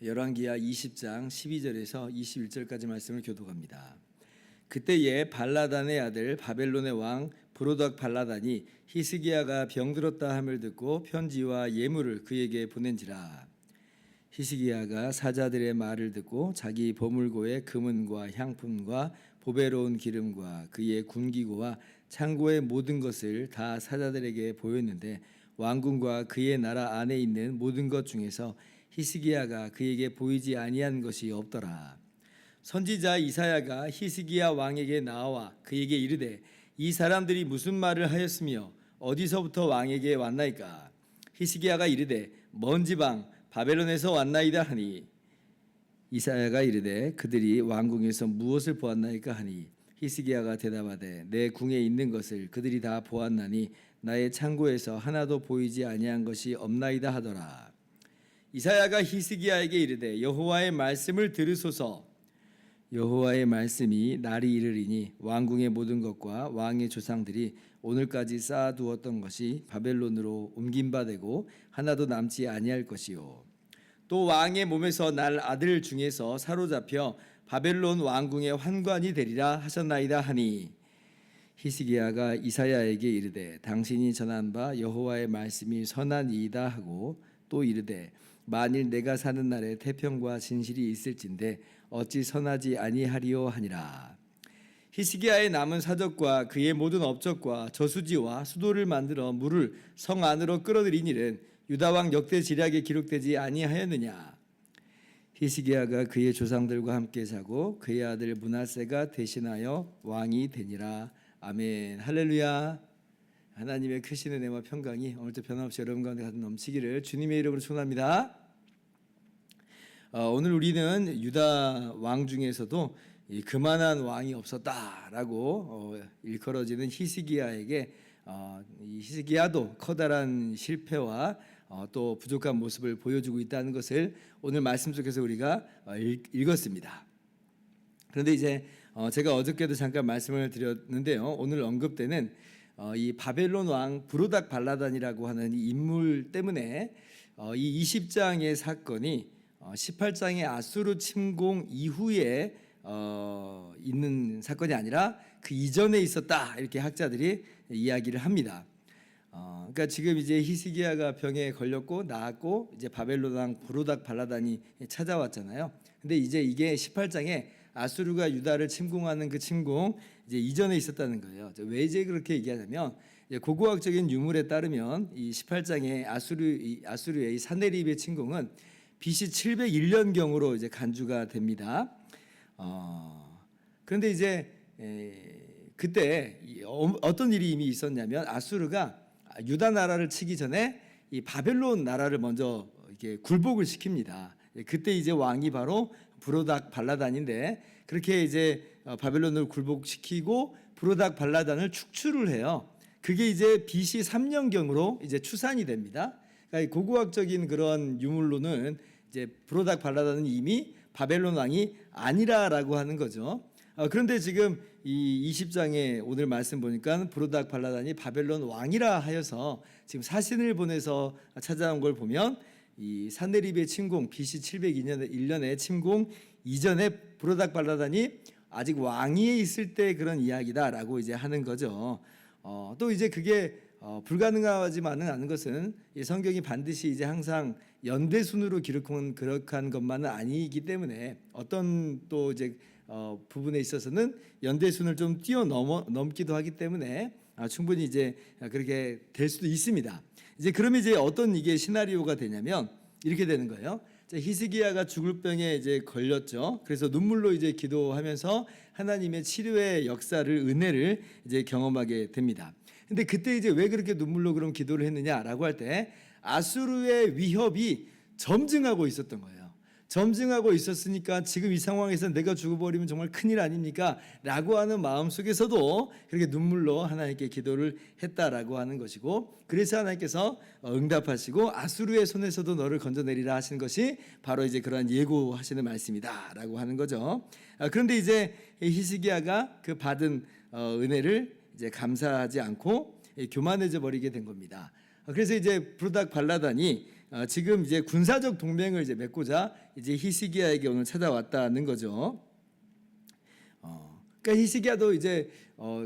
열왕기하 20장 12절에서 21절까지 말씀을 교독합니다. 그때에 발라단의 아들 바벨론의 왕 브로닥 발라단이 히스기야가 병들었다 함을 듣고 편지와 예물을 그에게 보낸지라. 히스기야가 사자들의 말을 듣고 자기 보물고의 금은과 향품과 보배로운 기름과 그의 군기고와 창고의 모든 것을 다 사자들에게 보였는데 왕궁과 그의 나라 안에 있는 모든 것 중에서 히스기야가 그에게 보이지 아니한 것이 없더라. 선지자 이사야가 히스기야 왕에게 나와 그에게 이르되 이 사람들이 무슨 말을 하였으며 어디서부터 왕에게 왔나이까? 히스기야가 이르되 먼 지방 바벨론에서 왔나이다 하니, 이사야가 이르되 그들이 왕궁에서 무엇을 보았나이까 하니, 히스기야가 대답하되 내 궁에 있는 것을 그들이 다 보았나니 나의 창고에서 하나도 보이지 아니한 것이 없나이다 하더라. 이사야가 히스기야에게 이르되 여호와의 말씀을 들으소서. 여호와의 말씀이 날이 이르리니 왕궁의 모든 것과 왕의 조상들이 오늘까지 쌓아두었던 것이 바벨론으로 옮긴 바 되고 하나도 남지 아니할 것이요, 또 왕의 몸에서 날 아들 중에서 사로잡혀 바벨론 왕궁의 환관이 되리라 하셨나이다 하니, 히스기야가 이사야에게 이르되 당신이 전한 바 여호와의 말씀이 선하니이다 하고 또 이르되 만일 내가 사는 날에 태평과 진실이 있을진데 어찌 선하지 아니하리요 하니라. 히스기야의 남은 사적과 그의 모든 업적과 저수지와 수도를 만들어 물을 성 안으로 끌어들인 일은 유다 왕 역대 지략에 기록되지 아니하였느냐? 히스기야가 그의 조상들과 함께 자고 그의 아들 므낫세가 대신하여 왕이 되니라. 아멘. 할렐루야. 하나님의 크신 은혜와 평강이 오늘도 변함없이 여러분 가운데 가득 넘치기를 주님의 이름으로 축원합니다. 오늘 우리는 유다 왕 중에서도 그만한 왕이 없었다라고 일컬어지는 히스기야에게 이 히스기야도 커다란 실패와 또 부족한 모습을 보여주고 있다는 것을 오늘 말씀 속에서 우리가 읽었습니다. 그런데 이제 제가 어저께도 잠깐 말씀을 드렸는데요, 오늘 언급되는 이 바벨론 왕 브로닥 발라단이라고 하는 이 인물 때문에 이 20장의 사건이 18장의 아수르 침공 이후에 있는 사건이 아니라 그 이전에 있었다, 이렇게 학자들이 이야기를 합니다. 그러니까 지금 이제 히스기야가 병에 걸렸고 나았고 이제 바벨론 왕 브로닥 발라단이 찾아왔잖아요. 근데 이제 이게 18장에 아수르가 유다를 침공하는 그 침공 이제 이전에 있었다는 거예요. 왜 이제 그렇게 얘기하냐면, 고고학적인 유물에 따르면 이 18장의 아수르의 사네립의 침공은 BC 701년경으로 이제 간주가 됩니다. 그런데 이제 그때 어떤 일이 이미 있었냐면, 아수르가 유다 나라를 치기 전에 이 바벨론 나라를 먼저 이렇게 굴복을 시킵니다. 그때 이제 왕이 바로 브로닥 발라단인데, 그렇게 이제 바벨론을 굴복시키고 브로닥 발라단을 축출을 해요. 그게 이제 BC 3년경으로 이제 추산이 됩니다. 그러니까 고고학적인 그런 유물로는 이제 브로닥 발라단은 이미 바벨론 왕이 아니라라고 하는 거죠. 그런데 지금 이 20장에 오늘 말씀 보니까 브로닥 발라단이 바벨론 왕이라 하여서 지금 사신을 보내서 찾아온 걸 보면, 이 사네립의 침공 BC 702년의 침공 이전에 브로닥 발라단이 아직 왕위에 있을 때 그런 이야기다라고 이제 하는 거죠. 또 이제 그게 불가능하지만은 않은 것은 이 성경이 반드시 이제 항상 연대순으로 기록한 것만은 아니기 때문에 어떤 또 이제 부분에 있어서는 연대순을 좀 뛰어넘기도 하기 때문에 충분히 이제 그렇게 될 수도 있습니다. 이제 그러면 이제 어떤 이게 시나리오가 되냐면 이렇게 되는 거예요. 히스기야가 죽을 병에 이제 걸렸죠. 그래서 눈물로 이제 기도하면서 하나님의 치료의 역사를, 은혜를 이제 경험하게 됩니다. 근데 그때 이제 왜 그렇게 눈물로 그럼 기도를 했느냐라고 할 때, 아수르의 위협이 점증하고 있었던 거예요. 점증하고 있었으니까 지금 이 상황에서 내가 죽어버리면 정말 큰일 아닙니까? 라고 하는 마음속에서도 그렇게 눈물로 하나님께 기도를 했다라고 하는 것이고, 그래서 하나님께서 응답하시고 아수르의 손에서도 너를 건져내리라 하시는 것이 바로 이제 그러한 예고하시는 말씀이다라고 하는 거죠. 그런데 이제 히스기야가 그 받은 은혜를 이제 감사하지 않고 교만해져 버리게 된 겁니다. 그래서 이제 브로닥 발라단이 지금 이제 군사적 동맹을 이제 맺고자 이제 히스기야에게 오늘 찾아왔다는 거죠. 그러니까 히스기야도 이제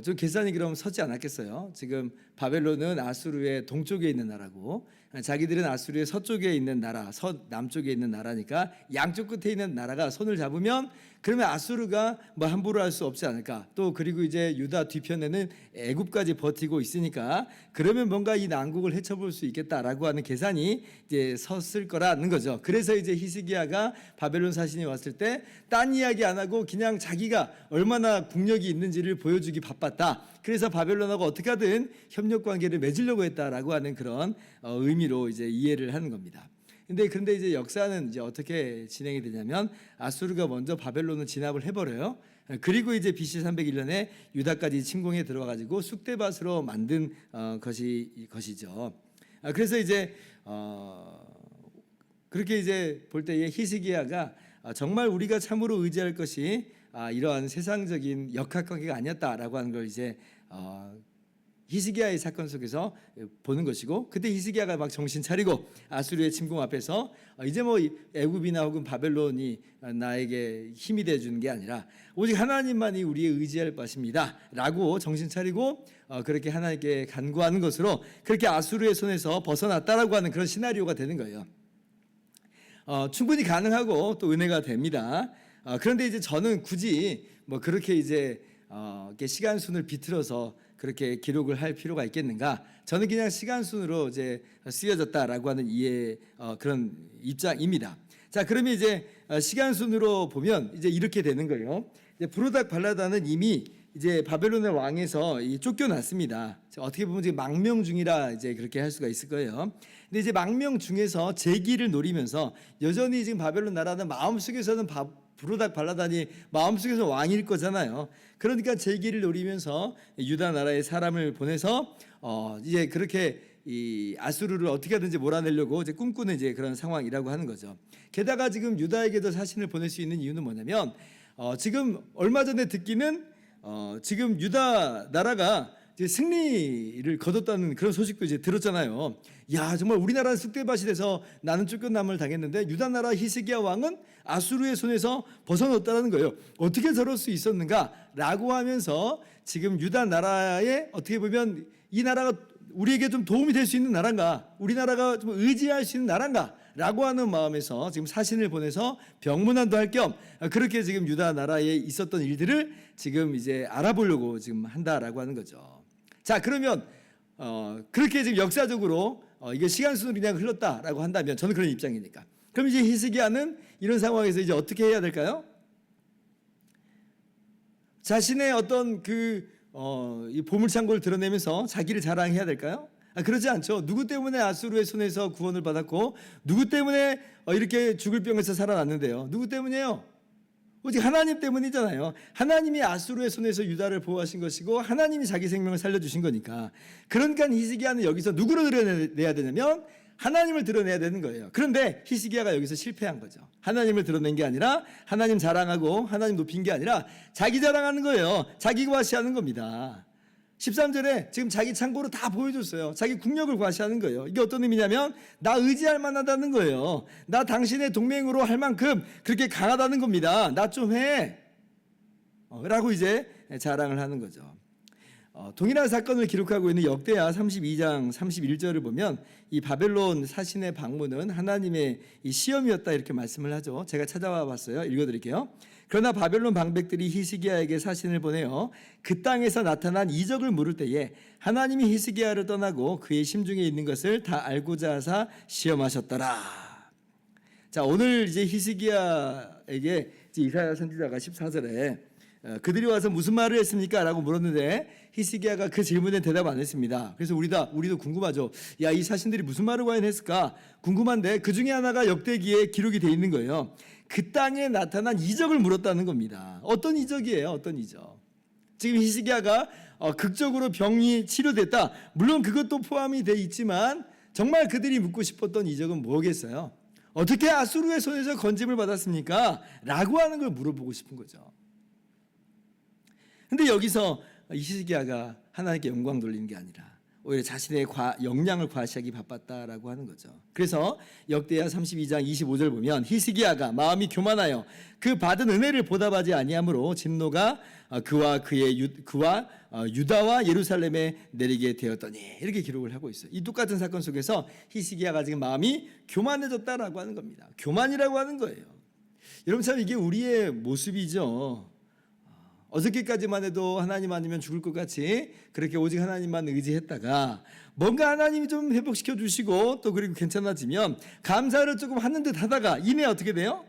좀 계산이 그럼 서지 않았겠어요. 지금 바벨론은 아수르의 동쪽에 있는 나라고, 자기들은 아수르의 서쪽에 있는 나라, 남쪽에 있는 나라니까 양쪽 끝에 있는 나라가 손을 잡으면 그러면 아수르가 뭐 함부로 할 수 없지 않을까. 또 그리고 이제 유다 뒤편에는 애굽까지 버티고 있으니까 그러면 뭔가 이 난국을 헤쳐볼 수 있겠다라고 하는 계산이 이제 섰을 거라는 거죠. 그래서 이제 히스기야가 바벨론 사신이 왔을 때 딴 이야기 안 하고 그냥 자기가 얼마나 국력이 있는지를 보여주기 바빴다. 그래서 바벨론하고 어떻게 하든 협력 관계를 맺으려고 했다라고 하는 그런 의미로 이제 이해를 하는 겁니다. 그런데 이제 역사는 이제 어떻게 진행이 되냐면 아수르가 먼저 바벨론을 진압을 해버려요. 그리고 이제 BC 301년에 유다까지 침공에 들어가지고 쑥대밭으로 만든 것이죠. 그래서 이제 그렇게 이제 볼 때에 히스기야가 정말 우리가 참으로 의지할 것이 이러한 세상적인 역학관계가 아니었다라고 하는 걸 이제 히스기야의 사건 속에서 보는 것이고, 그때 히스기야가 막 정신 차리고 아수르의 침공 앞에서 이제 뭐 애굽이나 혹은 바벨론이 나에게 힘이 돼 주는 게 아니라 오직 하나님만이 우리의 의지할 것입니다라고 정신 차리고 그렇게 하나님께 간구하는 것으로 그렇게 아수르의 손에서 벗어났다라고 하는 그런 시나리오가 되는 거예요. 충분히 가능하고 또 은혜가 됩니다. 그런데 이제 저는 굳이 뭐 그렇게 이제 이렇게 시간 순을 비틀어서 그렇게 기록을 할 필요가 있겠는가? 저는 그냥 시간 순으로 이제 쓰여졌다라고 하는 그런 입장입니다. 자, 그러면 이제 시간 순으로 보면 이제 이렇게 되는 거예요. 이제 브로닥 발라단은 이미 이제 바벨론의 왕에서 쫓겨났습니다. 어떻게 보면 지금 망명 중이라 이제 그렇게 할 수가 있을 거예요. 근데 이제 망명 중에서 재기를 노리면서 여전히 지금 바벨론 나라는 마음속에서는 브로닥 발라단이 마음속에서 왕일 거잖아요. 그러니까 재기를 노리면서 유다 나라의 사람을 보내서 이제 그렇게 이 아수르를 어떻게 하든지 몰아내려고 이제 꿈꾸는 이제 그런 상황이라고 하는 거죠. 게다가 지금 유다에게도 사신을 보낼 수 있는 이유는 뭐냐면 지금 얼마 전에 듣기는 지금 유다 나라가 이제 승리를 거뒀다는 그런 소식도 이제 들었잖아요. 야, 정말 우리나라는 쑥대밭이 돼서 나는 쫓겨남을 당했는데 유다 나라 히스기야 왕은 아수르의 손에서 벗어났다는 거예요. 어떻게 저럴 수 있었는가라고 하면서 지금 유다 나라에 어떻게 보면 이 나라가 우리에게 좀 도움이 될 수 있는 나라인가, 우리나라가 좀 의지할 수 있는 나라인가 라고 하는 마음에서 지금 사신을 보내서 병문안도 할 겸 그렇게 지금 유다 나라에 있었던 일들을 지금 이제 알아보려고 지금 한다라고 하는 거죠. 자, 그러면 그렇게 지금 역사적으로 이게 시간 순으로 그냥 흘렀다라고 한다면 저는 그런 입장이니까. 그럼 이제 히스기야는 이런 상황에서 이제 어떻게 해야 될까요? 자신의 어떤 이 보물창고를 드러내면서 자기를 자랑해야 될까요? 그렇지 않죠. 누구 때문에 아수르의 손에서 구원을 받았고 누구 때문에 이렇게 죽을 병에서 살아났는데요. 누구 때문이에요? 오직 하나님 때문이잖아요. 하나님이 아수르의 손에서 유다를 보호하신 것이고 하나님이 자기 생명을 살려주신 거니까. 그러니까 히스기야는 여기서 누구를 드러내야 되냐면 하나님을 드러내야 되는 거예요. 그런데 히스기야가 여기서 실패한 거죠. 하나님을 드러낸 게 아니라 하나님 자랑하고 하나님 높인 게 아니라 자기 자랑하는 거예요. 자기 과시하는 겁니다. 13절에 지금 자기 창고로 다 보여줬어요. 자기 국력을 과시하는 거예요. 이게 어떤 의미냐면 나 의지할 만하다는 거예요. 나 당신의 동맹으로 할 만큼 그렇게 강하다는 겁니다. 나 좀 해 라고 이제 자랑을 하는 거죠. 동일한 사건을 기록하고 있는 역대하 32장 31절을 보면 이 바벨론 사신의 방문은 하나님의 이 시험이었다 이렇게 말씀을 하죠. 제가 찾아와 봤어요. 읽어드릴게요. 그러나 바벨론 방백들이 히스기야에게 사신을 보내어 그 땅에서 나타난 이적을 물을 때에 하나님이 히스기야를 떠나고 그의 심중에 있는 것을 다 알고자 하사 시험하셨더라. 자, 오늘 이제 히스기야에게 이사야 선지자가 14절에 그들이 와서 무슨 말을 했습니까? 라고 물었는데 히스기야가 그 질문에 대답 안 했습니다. 그래서 우리도 궁금하죠. 야, 이 사신들이 무슨 말을 과연 했을까? 궁금한데 그 중에 하나가 역대기에 기록이 돼 있는 거예요. 그 땅에 나타난 이적을 물었다는 겁니다. 어떤 이적이에요? 어떤 이적? 지금 히스기야가 극적으로 병이 치료됐다. 물론 그것도 포함이 돼 있지만 정말 그들이 묻고 싶었던 이적은 뭐겠어요? 어떻게 아수르의 손에서 건짐을 받았습니까? 라고 하는 걸 물어보고 싶은 거죠. 근데 여기서 히스기야가 하나님께 영광 돌리는 게 아니라 오히려 자신의 역량을 과시하기 바빴다라고 하는 거죠. 그래서 역대하 32장 25절 보면 히스기야가 마음이 교만하여 그 받은 은혜를 보답하지 아니하므로 진노가 그와 유다와 예루살렘에 내리게 되었더니 이렇게 기록을 하고 있어요. 이 똑같은 사건 속에서 히스기야가 지금 마음이 교만해졌다라고 하는 겁니다. 교만이라고 하는 거예요. 여러분 참 이게 우리의 모습이죠. 어저께까지만 해도 하나님 아니면 죽을 것 같이 그렇게 오직 하나님만 의지했다가 뭔가 하나님이 좀 회복시켜 주시고 또 그리고 괜찮아지면 감사를 조금 하는 듯 하다가 이내 어떻게 돼요?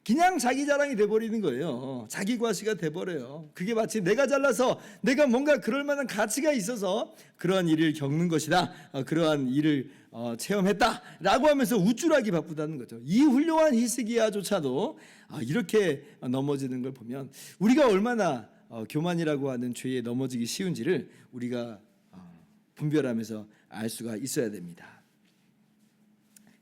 그냥 자기 자랑이 돼버리는 거예요. 자기 과시가 돼버려요. 그게 마치 내가 잘나서 내가 뭔가 그럴 만한 가치가 있어서 그러한 일을 겪는 것이다. 그러한 일을 체험했다라고 하면서 우쭐하기 바쁘다는 거죠. 이 훌륭한 히스기야조차도 이렇게 넘어지는 걸 보면 우리가 얼마나 교만이라고 하는 죄에 넘어지기 쉬운지를 우리가 분별하면서 알 수가 있어야 됩니다.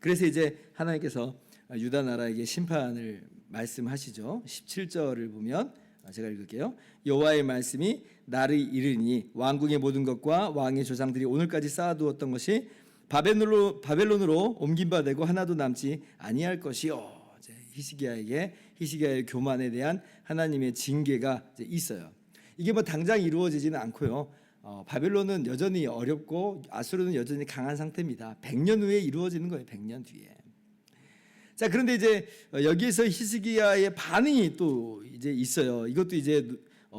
그래서 이제 하나님께서 유다 나라에게 심판을 말씀하시죠. 17절을 보면 제가 읽을게요. 여호와의 말씀이 나를 이르니 왕궁의 모든 것과 왕의 조상들이 오늘까지 쌓아두었던 것이 바벨론으로 옮긴 바 되고 하나도 남지 아니할 것이요. 히스기야의 교만에 대한 하나님의 징계가 있어요. 이게 뭐 당장 이루어지지는 않고요. 바벨론은 여전히 어렵고 아수르는 여전히 강한 상태입니다. 100년 후에 이루어지는 거예요. 100년 뒤에. 자, 그런데 이제 여기에서 히스기야의 반응이 또 이제 있어요. 이것도 이제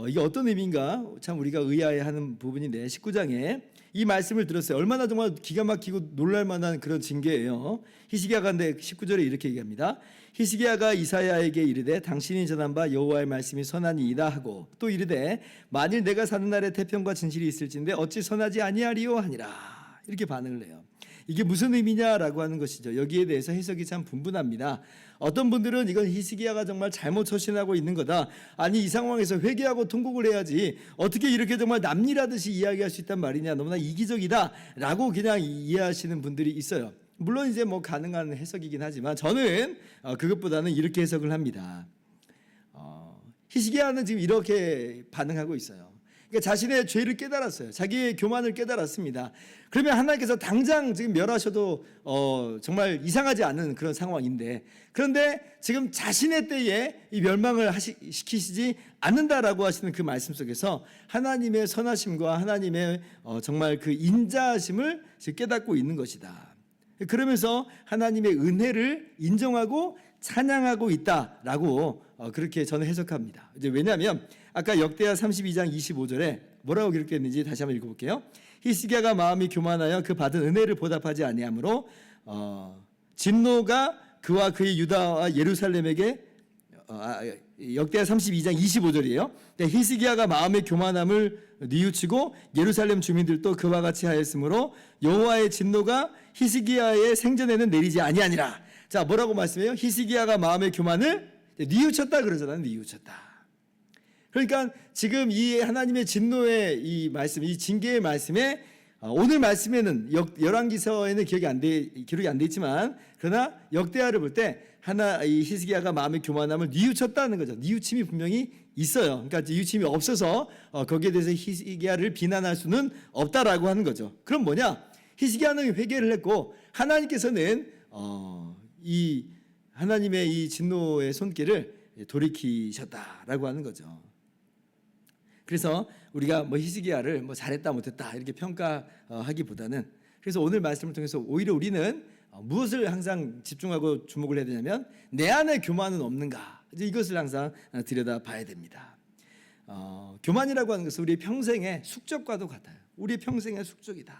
이게 어떤 의미인가 참 우리가 의아해하는 부분인데 19장에 이 말씀을 들었어요. 얼마나 정말 기가 막히고 놀랄만한 그런 징계예요. 히스기야가 근데 19절에 이렇게 얘기합니다. 히스기야가 이사야에게 이르되 당신이 전한 바 여호와의 말씀이 선하니이다 하고 또 이르되 만일 내가 사는 날에 태평과 진실이 있을진데 어찌 선하지 아니하리요 하니라. 이렇게 반응을 해요. 이게 무슨 의미냐라고 하는 것이죠. 여기에 대해서 해석이 참 분분합니다. 어떤 분들은 이건 히스기야가 정말 잘못 처신하고 있는 거다. 아니 이 상황에서 회개하고 통곡을 해야지 어떻게 이렇게 정말 남일하듯이 이야기할 수 있단 말이냐. 너무나 이기적이다 라고 그냥 이해하시는 분들이 있어요. 물론 이제 뭐 가능한 해석이긴 하지만 저는 그것보다는 이렇게 해석을 합니다. 히스기야는 지금 이렇게 반응하고 있어요. 그러니까 자신의 죄를 깨달았어요. 자기의 교만을 깨달았습니다. 그러면 하나님께서 당장 지금 멸하셔도 정말 이상하지 않은 그런 상황인데, 그런데 지금 자신의 때에 이 멸망을 시키시지 않는다라고 하시는 그 말씀 속에서 하나님의 선하심과 하나님의 정말 그 인자하심을 깨닫고 있는 것이다. 그러면서 하나님의 은혜를 인정하고 찬양하고 있다라고 그렇게 저는 해석합니다. 이제 왜냐하면 아까 역대하 32장 25절에 뭐라고 기록했는지 다시 한번 읽어볼게요. 히스기야가 마음이 교만하여 그 받은 은혜를 보답하지 아니하므로 진노가 그와 그의 유다와 예루살렘에게 역대하 32장 25절이에요. 히스기야가 마음의 교만함을 뉘우치고 예루살렘 주민들도 그와 같이 하였으므로 여호와의 진노가 히스기야의 생전에는 내리지 아니하니라. 자, 뭐라고 말씀해요? 히스기야가 마음의 교만을 뉘우쳤다 그러잖아요. 뉘우쳤다. 그러니까 지금 이 하나님의 진노의 이 말씀, 이 징계의 말씀에 오늘 말씀에는 열왕기서에는 기록이 안 돼 있지만 그러나 역대하를 볼 때 이 히스기야가 마음의 교만함을 뉘우쳤다는 거죠. 뉘우침이 분명히 있어요. 그러니까 뉘우침이 없어서 거기에 대해서 히스기야를 비난할 수는 없다라고 하는 거죠. 그럼 뭐냐? 히스기야는 회개를 했고 하나님께서는 이 하나님의 이 진노의 손길을 돌이키셨다라고 하는 거죠. 그래서 우리가 뭐 히스기야를 뭐 잘했다 못했다 이렇게 평가하기보다는 그래서 오늘 말씀을 통해서 오히려 우리는 무엇을 항상 집중하고 주목을 해야 되냐면 내 안에 교만은 없는가 이것을 항상 들여다봐야 됩니다. 교만이라고 하는 것은 우리 평생의 숙적과도 같아요. 우리 평생의 숙적이다.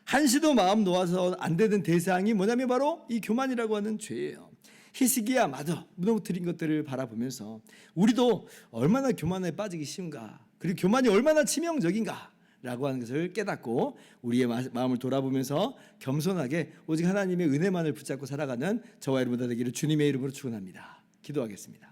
한시도 마음 놓아서 안 되는 대상이 뭐냐면 바로 이 교만이라고 하는 죄예요. 히스기야마저 무너뜨린 것들을 바라보면서 우리도 얼마나 교만에 빠지기 쉬운가, 그리고 교만이 얼마나 치명적인가라고 하는 것을 깨닫고 우리의 마음을 돌아보면서 겸손하게 오직 하나님의 은혜만을 붙잡고 살아가는 저와 여러분 되기를 주님의 이름으로 축원합니다. 기도하겠습니다.